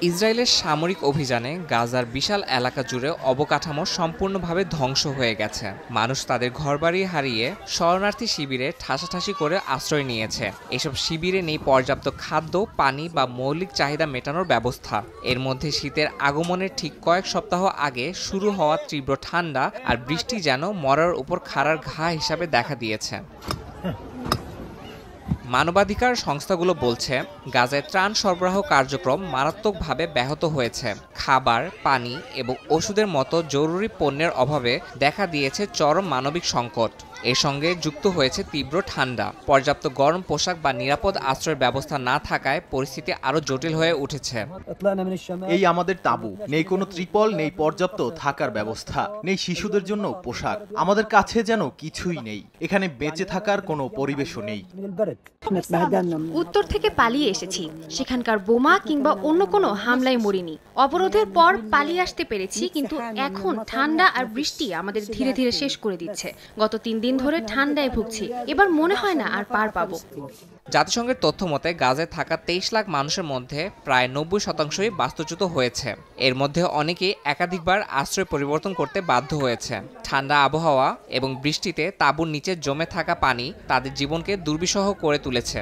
ইসরায়েলের সামরিক অভিযানে গাজার বিশাল এলাকা জুড়ে অবকাঠামো সম্পূর্ণভাবে ধ্বংস হয়ে গেছে। মানুষ তাদের ঘরবাড়ি হারিয়ে শরণার্থী শিবিরে ঠাসাঠাসি করে আশ্রয় নিয়েছে। এসব শিবিরে নেই পর্যাপ্ত খাদ্য, পানি বা মৌলিক চাহিদা মেটানোর ব্যবস্থা। এর মধ্যে শীতের আগমনের ঠিক কয়েক সপ্তাহ আগে শুরু হওয়া তীব্র ঠান্ডা আর বৃষ্টি যেন মরার উপর খাড়ার ঘা হিসাবে দেখা দিয়েছে। মানবাধিকার সংস্থাগুলো বলছে, গাজায় ত্রাণ সরবরাহ কার্যক্রম মারাত্মকভাবে ব্যাহত হয়েছে। খাবার, পানি এবং ওষুধের মতো জরুরি পণ্যের অভাবে দেখা দিয়েছে চরম মানবিক সংকট। এর সঙ্গে যুক্ত হয়েছে তীব্র ঠান্ডা। পর্যাপ্ত গরম পোশাক বা নিরাপদ আশ্রয়ের ব্যবস্থা না থাকায় পরিস্থিতি আরও জটিল হয়ে উঠেছে। এই আমাদের তাঁবু, নেই কোনো ত্রিপল, নেই পর্যাপ্ত থাকার ব্যবস্থা, নেই শিশুদের জন্য পোশাক। আমাদের কাছে যেন কিছুই নেই। এখানে বেঁচে থাকার কোনো পরিবেশও নেই। উত্তর থেকে পালিয়ে এসেছি, সেখানকার বোমা কিংবা অন্য কোনো হামলায় মরিনি। অবরোধের পর পালিয়ে আসতে পেরেছি, কিন্তু এখন ঠান্ডা আর বৃষ্টি আমাদের ধীরে ধীরে শেষ করে দিচ্ছে। গত 3 দিন ধরে ঠান্ডায় ভুগছি, এবার মনে হয় না আর পার পাবো। জাতিসংঘের তথ্য মতে গাজায় থাকা 23 লাখ মানুষের মধ্যে প্রায় 90%ই বাস্তুচ্যুত হয়েছে। এর মধ্যে অনেকেই একাধিকবার আশ্রয় পরিবর্তন করতে বাধ্য হয়েছে। ঠান্ডা আবহাওয়া এবং বৃষ্টিতে তাঁবুর নিচে জমে থাকা পানি তাদের জীবনকে দুর্বিষহ করে তুলেছে।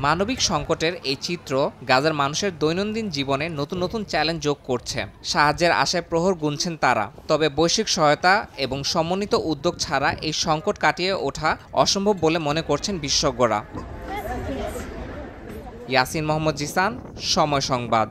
মানবিক সংকটের এই চিত্র গাজার মানুষের দৈনন্দিন জীবনে নতুন নতুন চ্যালেঞ্জ যোগ করছে। সাহায্যের আশায় প্রহর গুনছেন তারা। তবে বৈশ্বিক সহায়তা এবং সমন্বিত উদ্যোগ ছাড়া এই সংকট কাটিয়ে ওঠা অসম্ভব বলে মনে করছেন বিশেষজ্ঞরা। ইয়াসিন মোহাম্মদ জিসান, সময় সংবাদ।